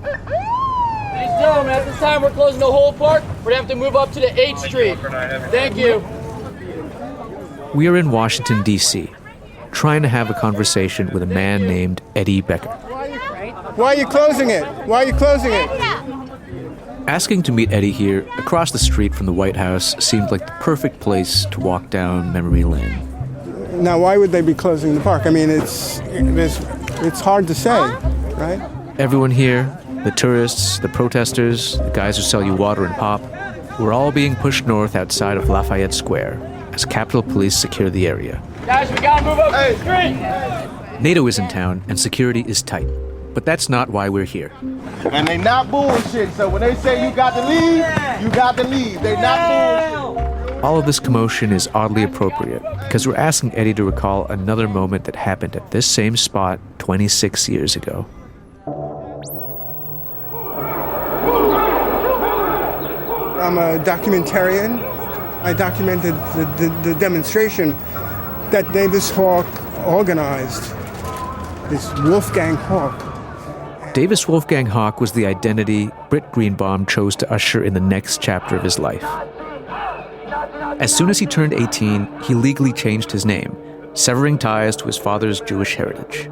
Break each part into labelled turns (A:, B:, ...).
A: Ladies and gentlemen, at this time we're closing the whole park. We're gonna have to move up to the 8th Street. Thank you.
B: We are in Washington, D.C., trying to have a conversation with a man named Eddie Becker.
C: Why are you closing it? Why are you closing it?
B: Asking to meet Eddie here, across the street from the White House, seemed like the perfect place to walk down memory lane.
C: Now, why would they be closing the park? I mean, it's hard to say, right?
B: Everyone here, the tourists, the protesters, the guys who sell you water and pop, we're all being pushed north outside of Lafayette Square as Capitol Police secure the area.
A: Guys, we gotta move up the street.
B: NATO is in town and security is tight. But that's not why we're here.
D: And they not bullshit, so when they say you got to leave, you got to leave. They not bullshit.
B: All of this commotion is oddly appropriate because we're asking Eddie to recall another moment that happened at this same spot 26 years ago.
C: I'm a documentarian. I documented the demonstration that Davis Hawk organized, this Wolfgang Hawk.
B: Davis Wolfgang Hawk was the identity Britt Greenbaum chose to usher in the next chapter of his life. As soon as he turned 18, he legally changed his name, severing ties to his father's Jewish heritage.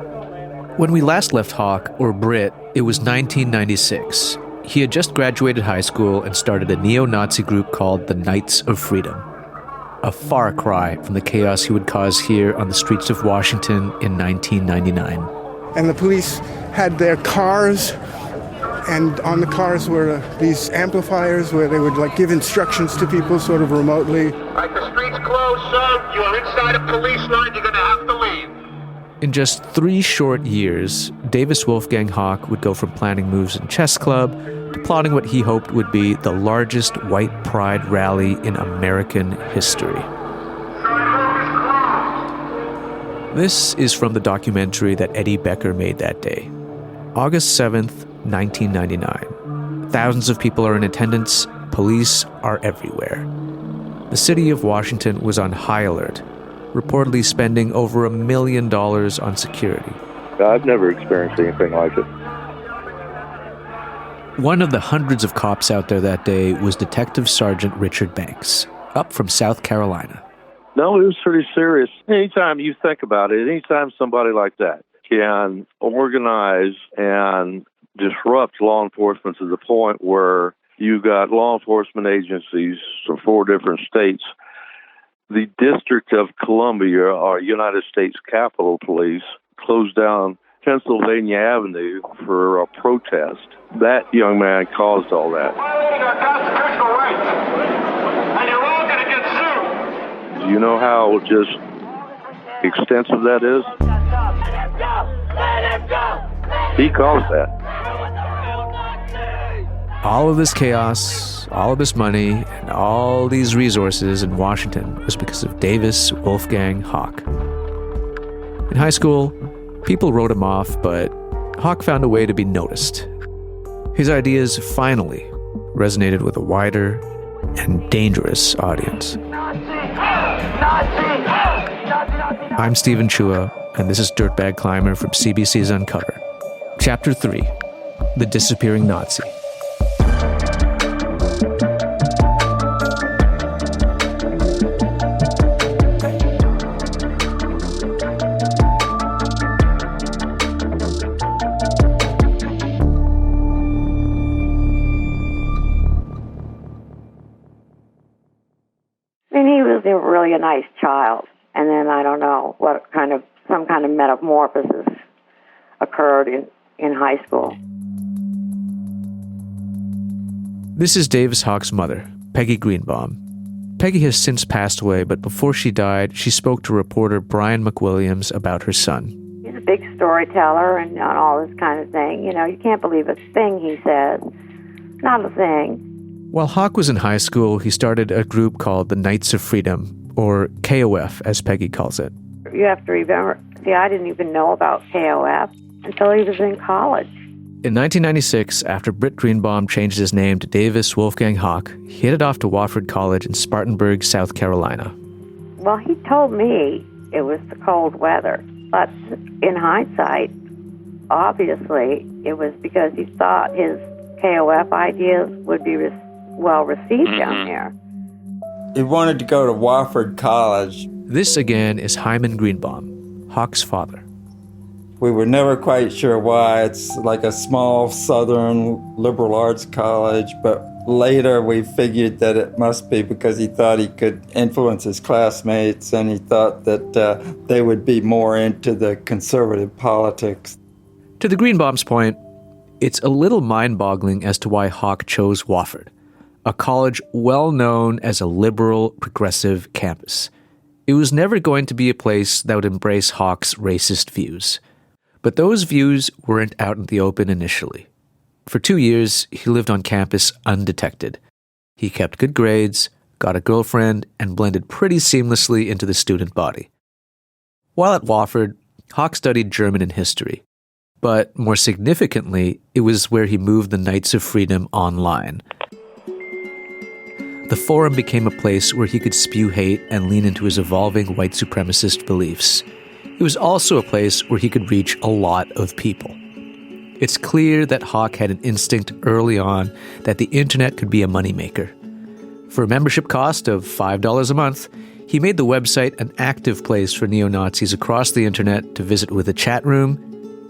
B: When we last left Hawk, or Britt, it was 1996. He had just graduated high school and started a neo-Nazi group called the Knights of Freedom. A far cry from the chaos he would cause here on the streets of Washington in 1999.
C: And the police had their cars, and on the cars were these amplifiers where they would give instructions to people sort of remotely.
E: Right, the street's closed, sir. You are inside a police line. You're going to have to leave.
B: In just 3 short years, Davis Wolfgang Hawk would go from planning moves in chess club to plotting what he hoped would be the largest white pride rally in American history. This is from the documentary that Eddie Becker made that day. August 7th, 1999. Thousands of people are in attendance. Police are everywhere. The city of Washington was on high alert, reportedly spending over $1 million on security.
F: I've never experienced anything like it.
B: One of the hundreds of cops out there that day was Detective Sergeant Richard Banks, up from South Carolina.
F: No, it was pretty serious. Anytime you think about it, anytime somebody like that can organize and disrupt law enforcement to the point where you've got law enforcement agencies from 4 different states, the District of Columbia, our United States Capitol Police, closed down Pennsylvania Avenue for a protest. That young man caused all that.
E: Violating our constitutional rights, and you're all going to get sued.
F: Do you know how just extensive that is? He caused that.
B: All of this chaos, all of this money, and all these resources in Washington was because of Davis Wolfgang Hawk. In high school, people wrote him off, but Hawk found a way to be noticed. His ideas finally resonated with a wider and dangerous audience. I'm Steven Chua, and this is Dirtbag Climber from CBC's Uncover. Chapter 3, The Disappearing Nazi.
G: A really nice child, and then I don't know what some kind of metamorphosis occurred in high school.
B: This is Davis Hawk's mother, Peggy Greenbaum. Peggy has since passed away, but before she died, she spoke to reporter Brian McWilliams about her son.
G: He's a big storyteller and all this kind of thing. You know, you can't believe a thing he says. Not a thing.
B: While Hawk was in high school, he started a group called the Knights of Freedom, or KOF, as Peggy calls it.
G: You have to remember, I didn't even know about KOF until he was in college.
B: In 1996, after Britt Greenbaum changed his name to Davis Wolfgang Hawk, he headed off to Wofford College in Spartanburg, South Carolina.
G: Well, he told me it was the cold weather, but in hindsight, obviously it was because he thought his KOF ideas would be well received down there.
H: He wanted to go to Wofford College.
B: This again is Hyman Greenbaum, Hawk's father.
H: We were never quite sure why. It's like a small southern liberal arts college, but later we figured that it must be because he thought he could influence his classmates, and he thought that they would be more into the conservative politics.
B: To the Greenbaum's point, it's a little mind-boggling as to why Hawk chose Wofford, a college well known as a liberal, progressive campus. It was never going to be a place that would embrace Hawk's racist views. But those views weren't out in the open initially. For 2 years, he lived on campus undetected. He kept good grades, got a girlfriend, and blended pretty seamlessly into the student body. While at Wofford, Hawk studied German and history. But more significantly, it was where he moved the Knights of Freedom online. The forum became a place where he could spew hate and lean into his evolving white supremacist beliefs. It was also a place where he could reach a lot of people. It's clear that Hawk had an instinct early on that the internet could be a moneymaker. For a membership cost of $5 a month, he made the website an active place for neo-Nazis across the internet to visit with a chat room,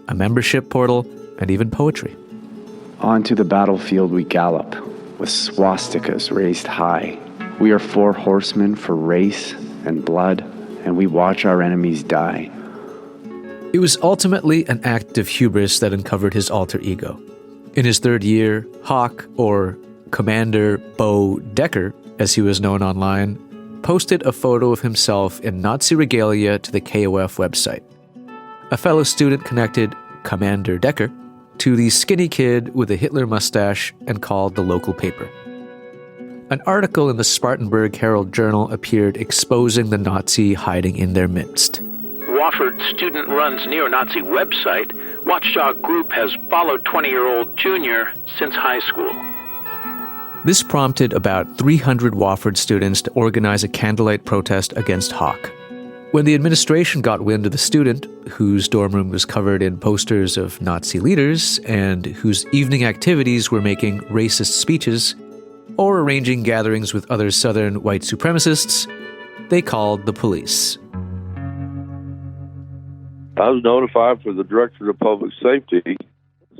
B: a membership portal, and even poetry.
I: Onto the battlefield we gallop, with swastikas raised high. We are 4 horsemen for race and blood, and we watch our enemies die.
B: It was ultimately an act of hubris that uncovered his alter ego. In his 3rd year, Hawk, or Commander Bo Decker, as he was known online, posted a photo of himself in Nazi regalia to the KOF website. A fellow student connected Commander Decker to the skinny kid with a Hitler mustache and called the local paper. An article in the Spartanburg Herald Journal appeared exposing the Nazi hiding in their midst.
J: Wofford student-runs neo-Nazi website, watchdog group has followed 20-year-old junior since high school.
B: This prompted about 300 Wofford students to organize a candlelight protest against Hawk. When the administration got wind of the student, whose dorm room was covered in posters of Nazi leaders and whose evening activities were making racist speeches or arranging gatherings with other Southern white supremacists, they called the police.
F: I was notified for the director of public safety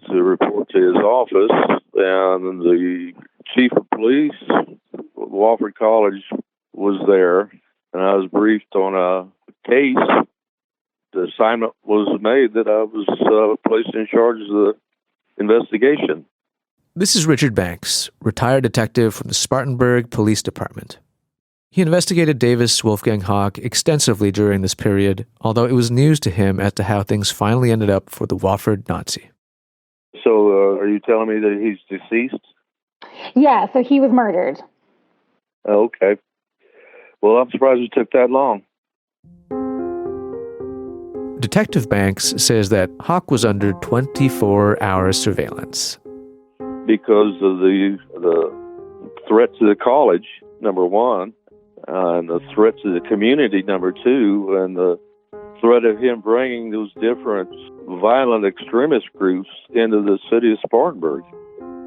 F: to report to his office, and the chief of police, Wofford College, was there, and I was briefed on a case. The assignment was made that I was placed in charge of the investigation.
B: This is Richard Banks, retired detective from the Spartanburg Police Department. He investigated Davis Wolfgang Hawk extensively during this period, although it was news to him as to how things finally ended up for the Wofford Nazi.
F: So, are you telling me that he's deceased?
K: Yeah, so he was murdered.
F: Okay. Well, I'm surprised it took that long.
B: Detective Banks says that Hawk was under 24-hour surveillance.
F: Because of the threat to the college, number one, and the threat to the community, number two, and the threat of him bringing those different violent extremist groups into the city of Spartanburg.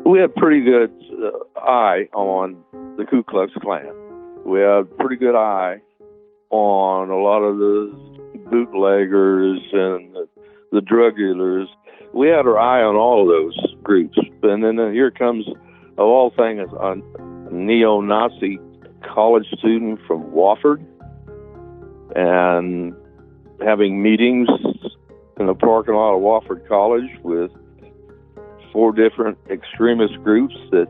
F: We had pretty good eye on the Ku Klux Klan. We had a pretty good eye on a lot of the bootleggers and the drug dealers. We had our eye on all of those groups. And then here comes, of all things, a neo-Nazi college student from Wofford and having meetings in the parking lot of Wofford College with 4 different extremist groups that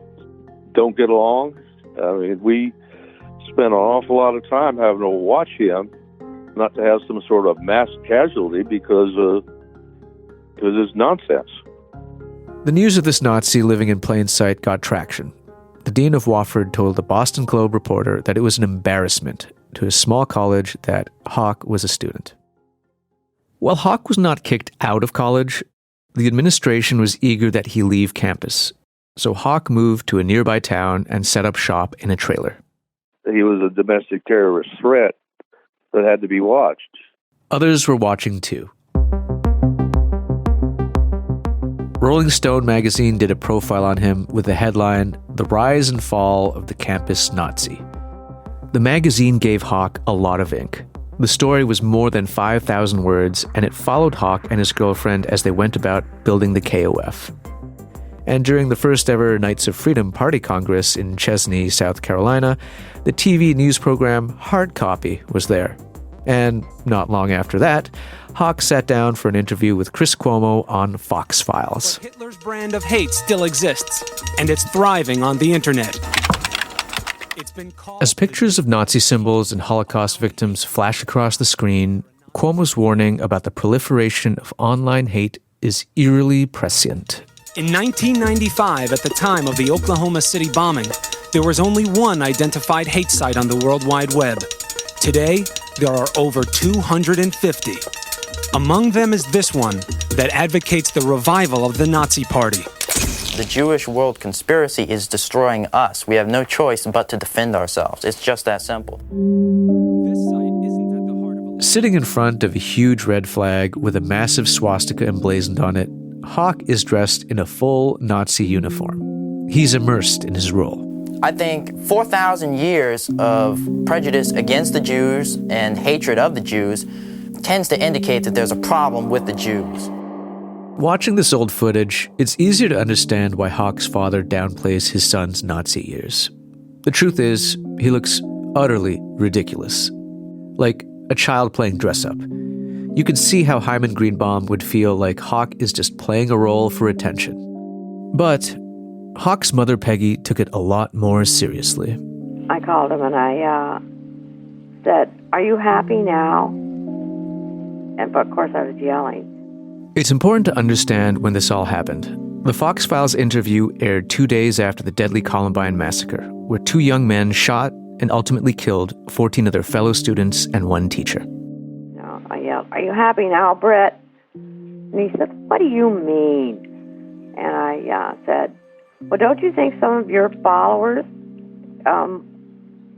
F: don't get along. I mean, we spent an awful lot of time having to watch him, not to have some sort of mass casualty because it's nonsense.
B: The news of this Nazi living in plain sight got traction. The dean of Wofford told the Boston Globe reporter that it was an embarrassment to his small college that Hawk was a student. While Hawk was not kicked out of college, the administration was eager that he leave campus, so Hawk moved to a nearby town and set up shop in a trailer.
F: He was a domestic terrorist threat that had to be watched.
B: Others were watching too. Rolling Stone magazine did a profile on him with the headline, "The Rise and Fall of the Campus Nazi." The magazine gave Hawk a lot of ink. The story was more than 5,000 words, and it followed Hawk and his girlfriend as they went about building the KOF. And during the first ever Knights of Freedom Party Congress in Chesney, South Carolina, the TV news program Hard Copy was there. And not long after that, Hawk sat down for an interview with Chris Cuomo on Fox Files.
L: But Hitler's brand of hate still exists, and it's thriving on the internet.
B: As pictures of Nazi symbols and Holocaust victims flash across the screen, Cuomo's warning about the proliferation of online hate is eerily prescient.
L: In 1995, at the time of the Oklahoma City bombing, there was only one identified hate site on the World Wide Web. Today, there are over 250. Among them is this one that advocates the revival of the Nazi Party.
M: The Jewish world conspiracy is destroying us. We have no choice but to defend ourselves. It's just that simple.
B: Sitting in front of a huge red flag with a massive swastika emblazoned on it, Hawk is dressed in a full Nazi uniform. He's immersed in his role.
M: I think 4,000 years of prejudice against the Jews and hatred of the Jews tends to indicate that there's a problem with the Jews.
B: Watching this old footage, it's easier to understand why Hawk's father downplays his son's Nazi years. The truth is, he looks utterly ridiculous. Like a child playing dress-up. You can see how Hyman Greenbaum would feel like Hawk is just playing a role for attention. But Hawk's mother, Peggy, took it a lot more seriously.
G: I called him and I said, "Are you happy now?" And but of course I was yelling.
B: It's important to understand when this all happened. The Fox Files interview aired 2 days after the deadly Columbine massacre, where 2 young men shot and ultimately killed 14 of their fellow students and 1 teacher.
G: No, I yelled, "Are you happy now, Britt?" And he said, "What do you mean?" And I said, "Well, don't you think some of your followers,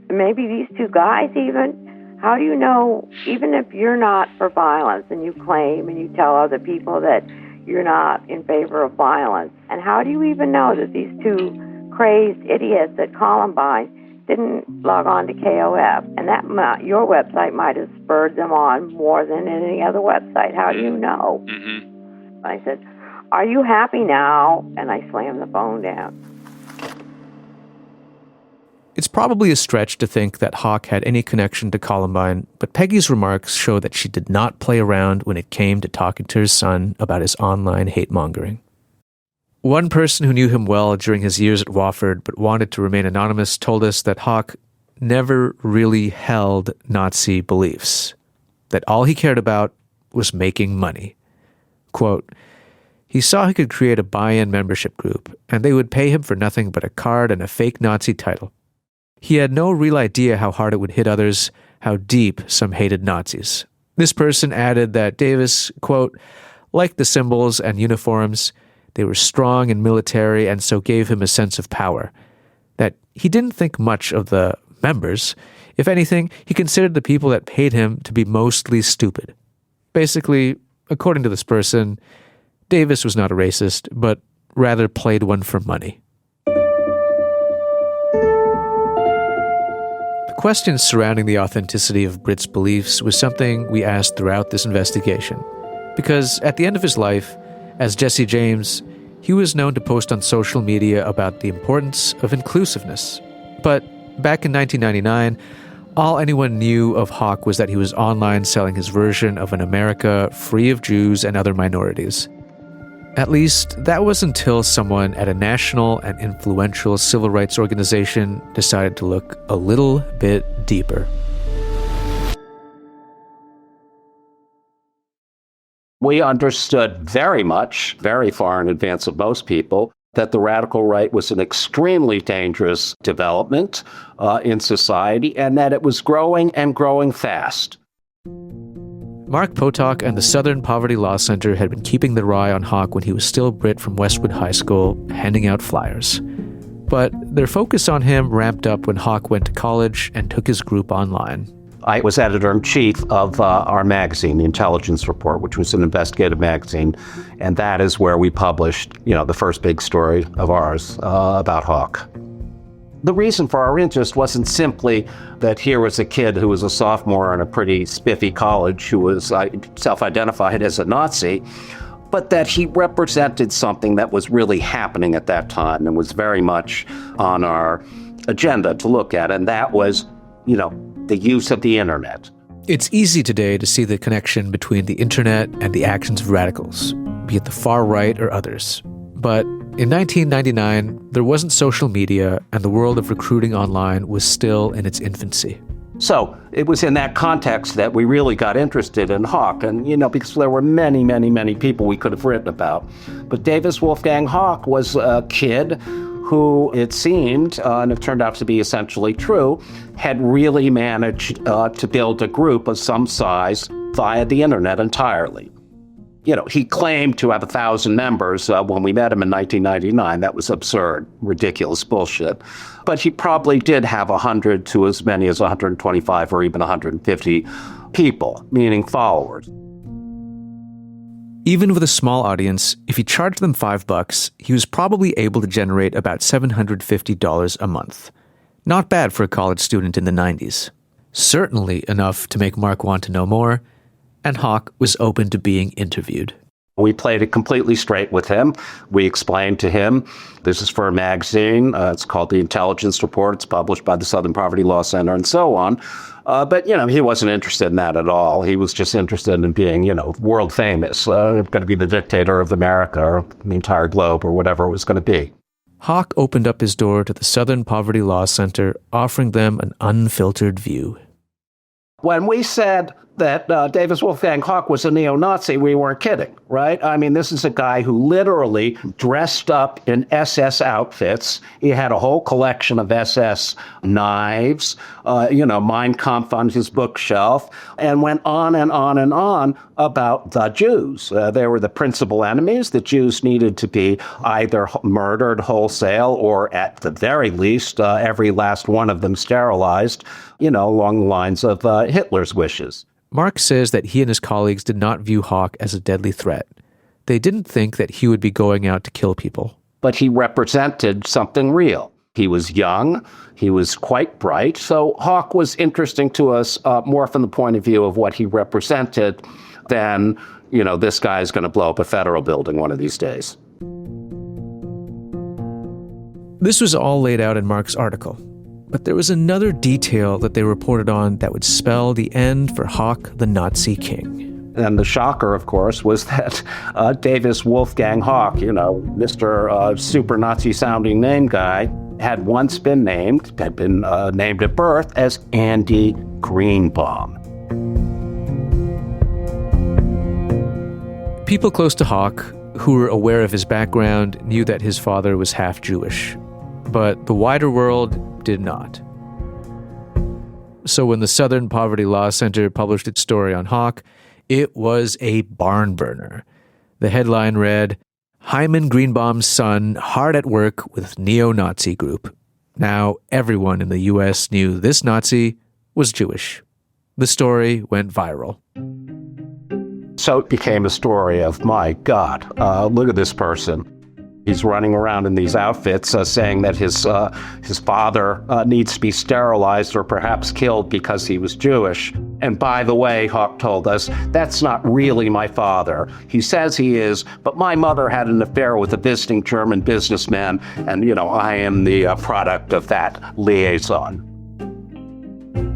G: maybe these 2 guys even, how do you know, even if you're not for violence and you claim and you tell other people that you're not in favor of violence, and how do you even know that these 2 crazed idiots at Columbine didn't log on to KOF, and that your website might have spurred them on more than any other website? How do you know?" Mm-hmm. I said, "Are you happy now?" And I slammed the phone down.
B: It's probably a stretch to think that Hawk had any connection to Columbine, but Peggy's remarks show that she did not play around when it came to talking to her son about his online hate-mongering. One person who knew him well during his years at Wofford but wanted to remain anonymous told us that Hawk never really held Nazi beliefs, that all he cared about was making money. Quote, "He saw he could create a buy-in membership group, and they would pay him for nothing but a card and a fake Nazi title. He had no real idea how hard it would hit others, how deep some hated Nazis." This person added that Davis, quote, "liked the symbols and uniforms. They were strong and military and so gave him a sense of power. That he didn't think much of the members. If anything, he considered the people that paid him to be mostly stupid." Basically, according to this person, Davis was not a racist, but rather played one for money. The question surrounding the authenticity of Britt's beliefs was something we asked throughout this investigation. Because at the end of his life, as Jesse James, he was known to post on social media about the importance of inclusiveness. But back in 1999, all anyone knew of Hawk was that he was online selling his version of an America free of Jews and other minorities. At least, that was until someone at a national and influential civil rights organization decided to look a little bit deeper.
N: We understood very much, very far in advance of most people, that the radical right was an extremely dangerous development in society and that it was growing and growing fast.
B: Mark Potok and the Southern Poverty Law Center had been keeping their eye on Hawk when he was still Britt from Westwood High School, handing out flyers. But their focus on him ramped up when Hawk went to college and took his group online.
N: I was editor-in-chief of our magazine, The Intelligence Report, which was an investigative magazine, and that is where we published, the first big story of ours about Hawk. The reason for our interest wasn't simply that here was a kid who was a sophomore in a pretty spiffy college who was self-identified as a Nazi, but that he represented something that was really happening at that time and was very much on our agenda to look at, and that was, the use of the internet.
B: It's easy today to see the connection between the internet and the actions of radicals, be it the far right or others. But in 1999, there wasn't social media, and the world of recruiting online was still in its infancy.
N: So it was in that context that we really got interested in Hawk, and, because there were many, many, many people we could have written about. But Davis Wolfgang Hawk was a kid who, it seemed, and it turned out to be essentially true, had really managed to build a group of some size via the internet entirely. He claimed to have 1,000 members when we met him in 1999. That was absurd, ridiculous bullshit. But he probably did have 100 to as many as 125 or even 150 people, meaning followers.
B: Even with a small audience, if he charged them $5, he was probably able to generate about $750 a month. Not bad for a college student in the 90s. Certainly enough to make Mark want to know more, and Hawk was open to being interviewed.
N: We played it completely straight with him. We explained to him, this is for a magazine. It's called The Intelligence Report. It's published by the Southern Poverty Law Center and so on. But he wasn't interested in that at all. He was just interested in being, world famous, going to be the dictator of America or the entire globe or whatever it was going to be.
B: Hawk opened up his door to the Southern Poverty Law Center, offering them an unfiltered view.
N: When we said that Davis Wolfgang Hawk was a neo-Nazi, we weren't kidding, right? I mean, this is a guy who literally dressed up in SS outfits. He had a whole collection of SS knives, Mein Kampf on his bookshelf, and went on and on and on about the Jews. They were the principal enemies. The Jews needed to be either murdered wholesale or, at the very least, every last one of them sterilized, along the lines of Hitler's wishes.
B: Mark says that he and his colleagues did not view Hawk as a deadly threat. They didn't think that he would be going out to kill people.
N: But he represented something real. He was young. He was quite bright. So Hawk was interesting to us more from the point of view of what he represented than, this guy is going to blow up a federal building one of these days.
B: This was all laid out in Mark's article. But there was another detail that they reported on that would spell the end for Hawk the Nazi King.
N: And the shocker, of course, was that Davis Wolfgang Hawk, Mr. super Nazi-sounding name guy, had once been named at birth as Andy Greenbaum.
B: People close to Hawk, who were aware of his background, knew that his father was half Jewish. But the wider world did not. So when the Southern Poverty Law Center published its story on Hawk, it was a barn burner. The headline read, "Hyman Greenbaum's son hard at work with neo-Nazi group." Now everyone in the U.S. knew this Nazi was Jewish. The story went viral.
N: So it became a story of, my God, look at this person. He's running around in these outfits saying that his father needs to be sterilized or perhaps killed because he was Jewish. And by the way, Hawk told us, that's not really my father. He says he is, but my mother had an affair with a visiting German businessman, and, I am the product of that liaison.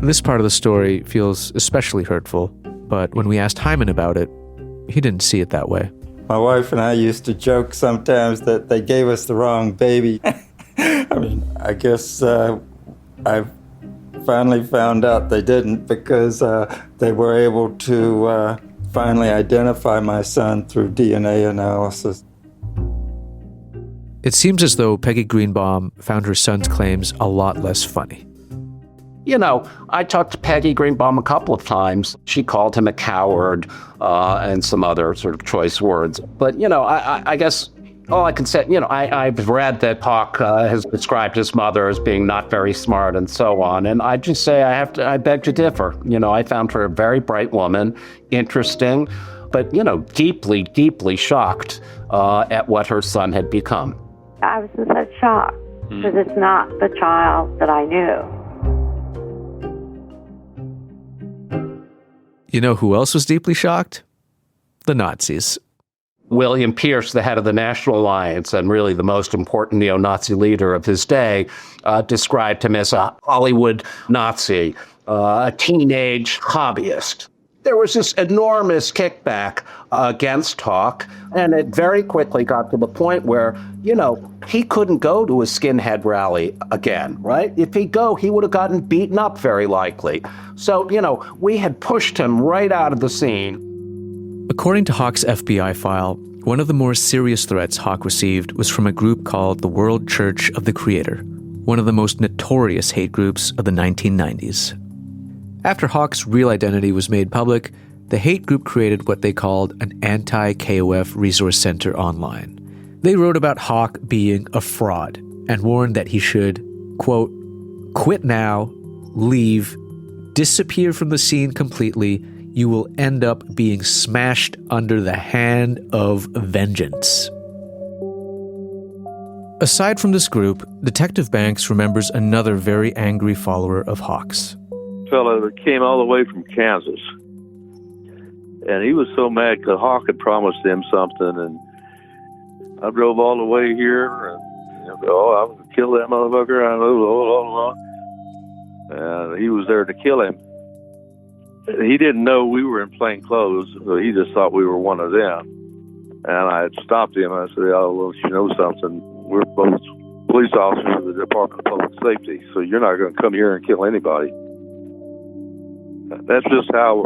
B: This part of the story feels especially hurtful, but when we asked Hyman about it, he didn't see it that way.
H: My wife and I used to joke sometimes that they gave us the wrong baby. I guess I finally found out they didn't because they were able to finally identify my son through DNA analysis.
B: It seems as though Peggy Greenbaum found her son's claims a lot less funny.
N: I talked to Peggy Greenbaum a couple of times. She called him a coward and some other sort of choice words. But, I guess All I can say, I've read that Hawk has described his mother as being not very smart and so on. And I just say I beg to differ. I found her a very bright woman, interesting, but, deeply, deeply shocked at what her son had become.
G: I was in such shock because it's not the child that I knew.
B: You know who else was deeply shocked? The Nazis.
N: William Pierce, the head of the National Alliance and really the most important neo-Nazi leader of his day, described him as a Hollywood Nazi, a teenage hobbyist. There was this enormous kickback against Hawk, and it very quickly got to the point where, he couldn't go to a skinhead rally again, right? If he'd go, he would have gotten beaten up very likely. So, we had pushed him right out of the scene.
B: According to Hawk's FBI file, one of the more serious threats Hawk received was from a group called the World Church of the Creator, one of the most notorious hate groups of the 1990s. After Hawk's real identity was made public, the hate group created what they called an anti-KOF resource center online. They wrote about Hawk being a fraud and warned that he should, quote, quit now, leave, disappear from the scene completely. You will end up being smashed under the hand of vengeance. Aside from this group, Detective Banks remembers another very angry follower of Hawk's.
F: Fellow that came all the way from Kansas. And he was so mad because Hawk had promised him something, and I drove all the way here, and I'm going to kill that motherfucker. I know, and he was there to kill him. He didn't know we were in plain clothes, so he just thought we were one of them. And I had stopped him. I said, well, you know something? We're both police officers of the Department of Public Safety, so you're not going to come here and kill anybody. That's just how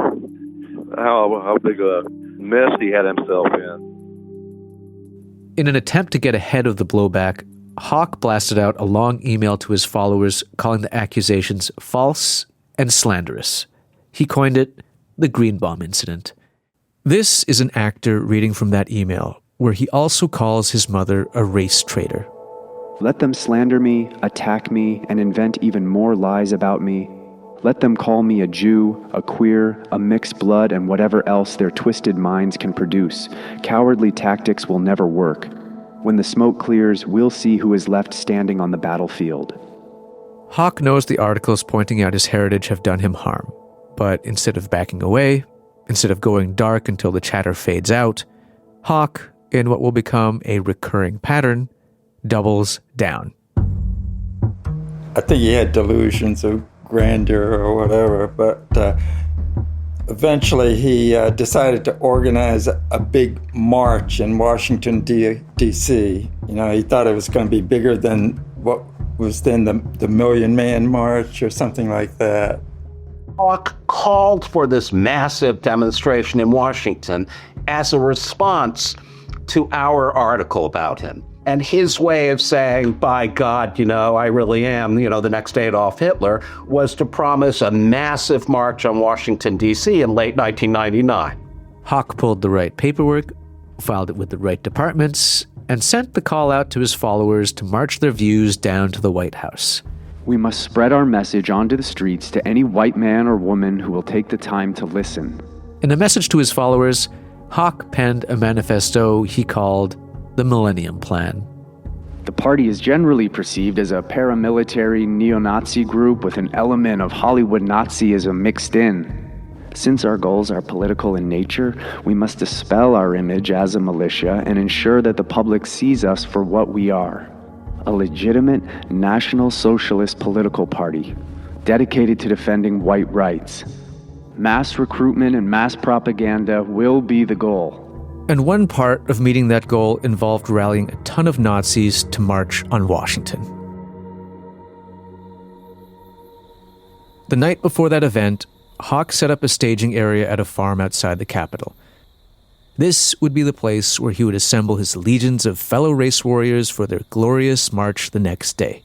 F: big a mess he had himself in.
B: In an attempt to get ahead of the blowback, Hawk blasted out a long email to his followers calling the accusations false and slanderous. He coined it the Greenbaum incident. This is an actor reading from that email, where he also calls his mother a race traitor.
I: Let them slander me, attack me, and invent even more lies about me. Let them call me a Jew, a queer, a mixed blood, and whatever else their twisted minds can produce. Cowardly tactics will never work. When the smoke clears, we'll see who is left standing on the battlefield.
B: Hawk knows the articles pointing out his heritage have done him harm. But instead of backing away, instead of going dark until the chatter fades out, Hawk, in what will become a recurring pattern, doubles down.
H: I think he had delusions of grandeur or whatever, but eventually he decided to organize a big march in Washington, D.C. He thought it was going to be bigger than what was then the Million Man March or something like that.
N: Hawk called for this massive demonstration in Washington as a response to our article about him. And his way of saying, by God, I really am, the next Adolf Hitler, was to promise a massive march on Washington, D.C. in late 1999.
B: Hawk pulled the right paperwork, filed it with the right departments, and sent the call out to his followers to march their views down to the White House.
I: We must spread our message onto the streets to any white man or woman who will take the time to listen.
B: In a message to his followers, Hawk penned a manifesto he called the Millennium Plan.
I: The party is generally perceived as a paramilitary neo-Nazi group with an element of Hollywood Nazism mixed in. Since our goals are political in nature, we must dispel our image as a militia and ensure that the public sees us for what we are. A legitimate National Socialist political party, dedicated to defending white rights. Mass recruitment and mass propaganda will be the goal.
B: And one part of meeting that goal involved rallying a ton of Nazis to march on Washington. The night before that event, Hawk set up a staging area at a farm outside the Capitol. This would be the place where he would assemble his legions of fellow race warriors for their glorious march the next day.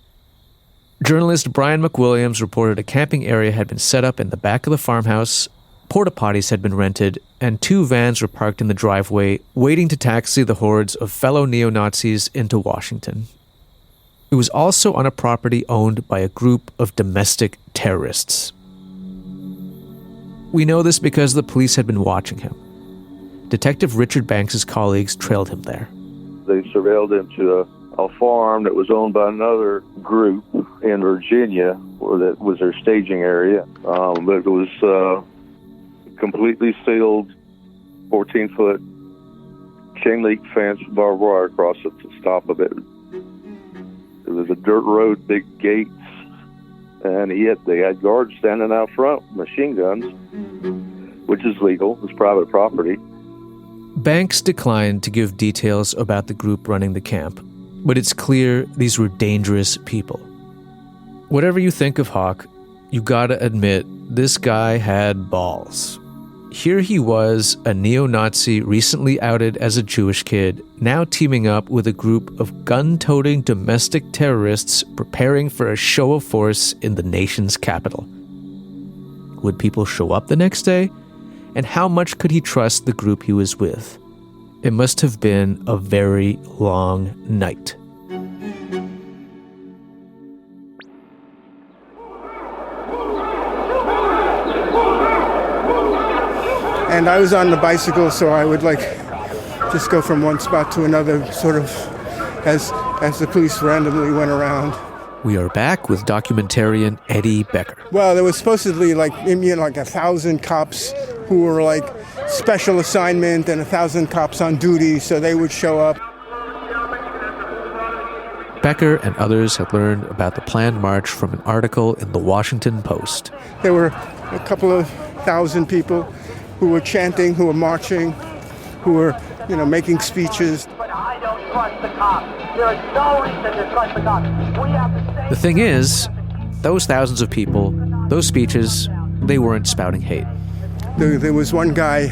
B: Journalist Brian McWilliams reported a camping area had been set up in the back of the farmhouse, Porta potties had been rented, and 2 vans were parked in the driveway, waiting to taxi the hordes of fellow neo-Nazis into Washington. It was also on a property owned by a group of domestic terrorists. We know this because the police had been watching him. Detective Richard Banks's colleagues trailed him there.
F: They surveilled him to a farm that was owned by another group in Virginia, where that was their staging area. But it was completely sealed, 14-foot chain link fence with barbed wire across the top of it. It was a dirt road, big gates, and they had guards standing out front, machine guns, which is legal. It's private property.
B: Banks declined to give details about the group running the camp, but it's clear these were dangerous people. Whatever you think of Hawk, you gotta admit, this guy had balls. Here he was, a neo-Nazi recently outed as a Jewish kid, now teaming up with a group of gun-toting domestic terrorists preparing for a show of force in the nation's capital. Would people show up the next day? And how much could he trust the group he was with? It must have been a very long night.
C: And I was on the bicycle, so I would just go from one spot to another, sort of as the police randomly went around.
B: We are back with documentarian Eddie Becker.
C: Well, there was supposedly 1,000 cops who were special assignment and 1,000 cops on duty, so they would show up.
B: Becker and others had learned about the planned march from an article in the Washington Post.
C: There were a couple of thousand people who were chanting, who were marching, who were, making speeches.
E: But I don't trust the cops. There is no reason to trust the cops. We have the same...
B: The thing is, those thousands of people, those speeches, they weren't spouting hate.
C: There was one guy,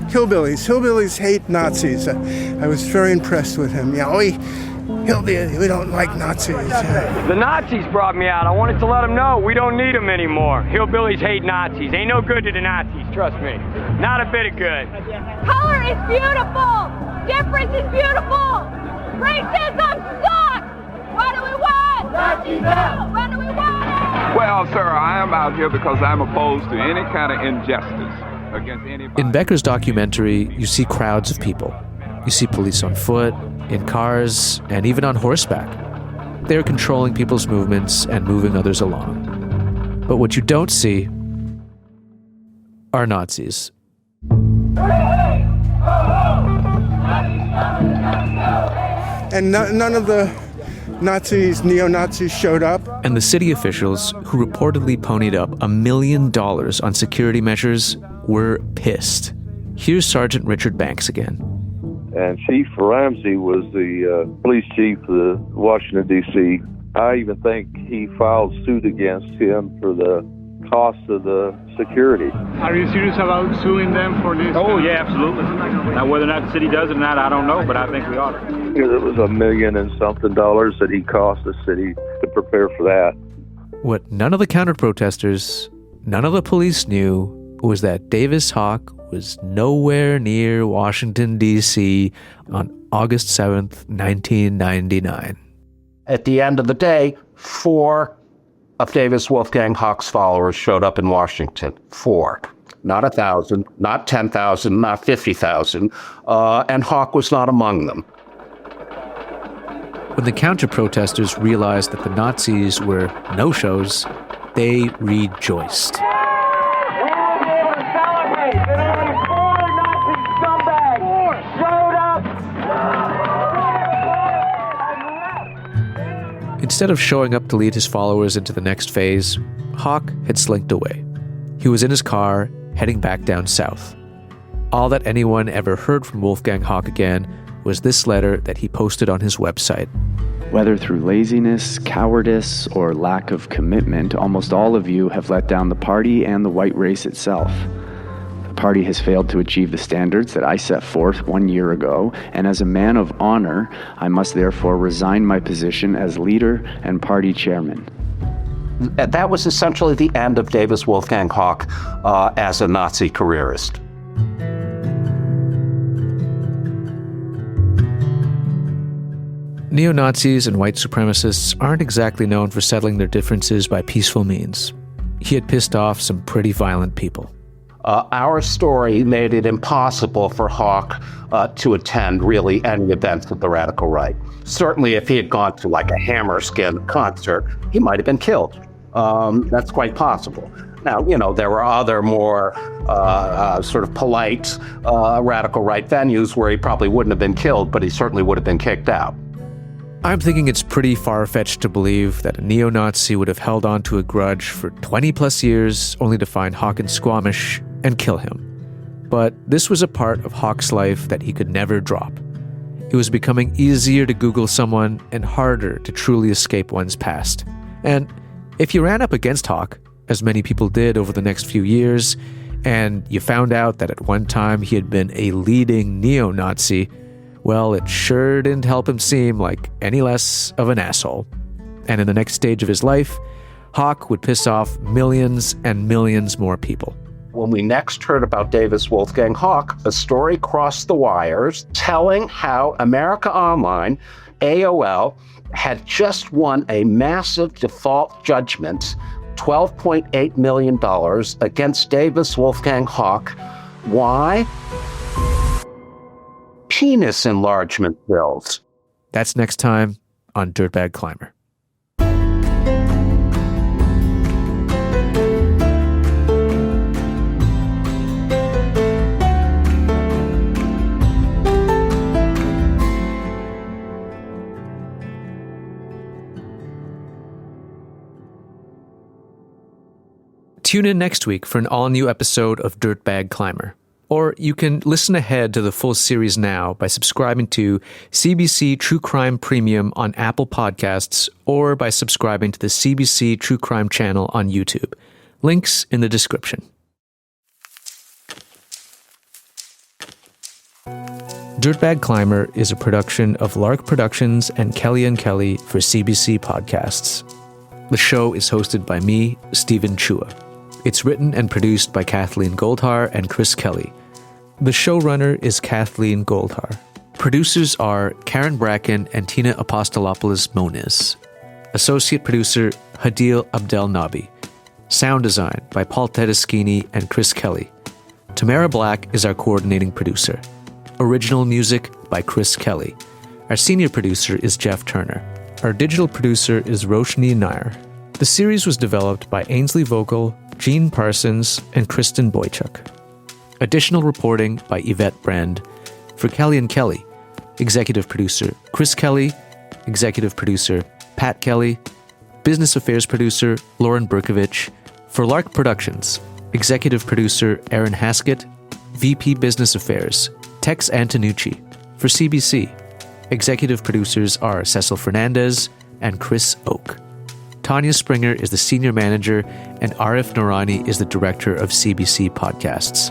C: hillbillies hate Nazis. I was very impressed with him. Hillbilly, we don't like Nazis.
O: The Nazis brought me out. I wanted to let them know we don't need them anymore. Hillbillies hate Nazis. Ain't no good to the Nazis, trust me. Not a bit of good.
P: Color is beautiful. Difference is beautiful. Racism sucks. What do we want? Nazis out. What do we want?
Q: Well, sir, I am out here because I'm opposed to any kind of injustice against anybody.
B: In Becker's documentary, you see crowds of people. You see police on foot, in cars, and even on horseback. They're controlling people's movements and moving others along. But what you don't see are Nazis.
C: And none of the neo-Nazis showed up.
B: And the city officials, who reportedly ponied up $1 million on security measures, were pissed. Here's Sergeant Richard Banks again.
F: And Chief Ramsey was the police chief of the Washington, D.C. I even think he filed suit against him for the cost of the security.
R: Are you serious about suing them for this?
S: Oh, yeah, absolutely. Now, whether or not the city does it or not, I don't know, but I think we ought to.
F: Because it was $1 million and something that he cost the city to prepare for that.
B: What none of the counter-protesters, none of the police knew was that Davis Hawk was nowhere near Washington, D.C. on August 7th, 1999.
N: At the end of the day, 4 of Davis Wolfgang Hawk's followers showed up in Washington. 4. Not 1,000, not 10,000, not 50,000, and Hawk was not among them.
B: When the counter-protesters realized that the Nazis were no-shows, they rejoiced. Instead of showing up to lead his followers into the next phase, Hawk had slinked away. He was in his car, heading back down south. All that anyone ever heard from Wolfgang Hawk again was this letter that he posted on his website.
I: Whether through laziness, cowardice, or lack of commitment, almost all of you have let down the party and the white race itself. The party has failed to achieve the standards that I set forth 1 year ago, and as a man of honor, I must therefore resign my position as leader and party chairman.
N: that was essentially the end of Davis Wolfgang Hawk as a Nazi careerist.
B: Neo-Nazis and white supremacists aren't exactly known for settling their differences by peaceful means. He had pissed off some pretty violent people.
N: Our story made it impossible for Hawk to attend really any events of the radical right. Certainly if he had gone to like a Hammerskin concert, he might have been killed. That's quite possible. Now, there were other more sort of polite radical right venues where he probably wouldn't have been killed, but he certainly would have been kicked out.
B: I'm thinking it's pretty far-fetched to believe that a neo-Nazi would have held on to a grudge for 20-plus years only to find Hawk in Squamish and kill him. But this was a part of Hawk's life that he could never drop. It was becoming easier to Google someone and harder to truly escape one's past. And if you ran up against Hawk, as many people did over the next few years, and you found out that at one time he had been a leading neo-Nazi, well, it sure didn't help him seem like any less of an asshole. And in the next stage of his life, Hawk would piss off millions and millions more people.
N: When we next heard about Davis Wolfgang Hawk, a story crossed the wires telling how America Online, AOL, had just won a massive default judgment, $12.8 million, against Davis Wolfgang Hawk. Why? Penis enlargement bills.
B: That's next time on Dirtbag Climber. Tune in next week for an all-new episode of Dirtbag Climber. Or you can listen ahead to the full series now by subscribing to CBC True Crime Premium on Apple Podcasts or by subscribing to the CBC True Crime channel on YouTube. Links in the description. Dirtbag Climber is a production of Lark Productions and Kelly & Kelly for CBC Podcasts. The show is hosted by me, Steven Chua. It's written and produced by Kathleen Goldhar and Chris Kelly. The showrunner is Kathleen Goldhar. Producers are Karen Bracken and Tina Apostolopoulos Moniz. Associate producer Hadil Abdel Nabi. Sound design by Paul Tedeschini and Chris Kelly. Tamara Black is our coordinating producer. Original music by Chris Kelly. Our senior producer is Jeff Turner. Our digital producer is Roshni Nair. The series was developed by Ainsley Vogel, Gene Parsons, and Kristen Boychuk. Additional reporting by Yvette Brand. For Kelly & Kelly, executive producer Chris Kelly, executive producer Pat Kelly, business affairs producer Lauren Berkovich. For Lark Productions, executive producer Aaron Haskett, VP Business Affairs Tex Antonucci. For CBC, executive producers are Cecil Fernandez and Chris Oak. Tanya Springer is the senior manager, and Arif Noorani is the director of CBC Podcasts.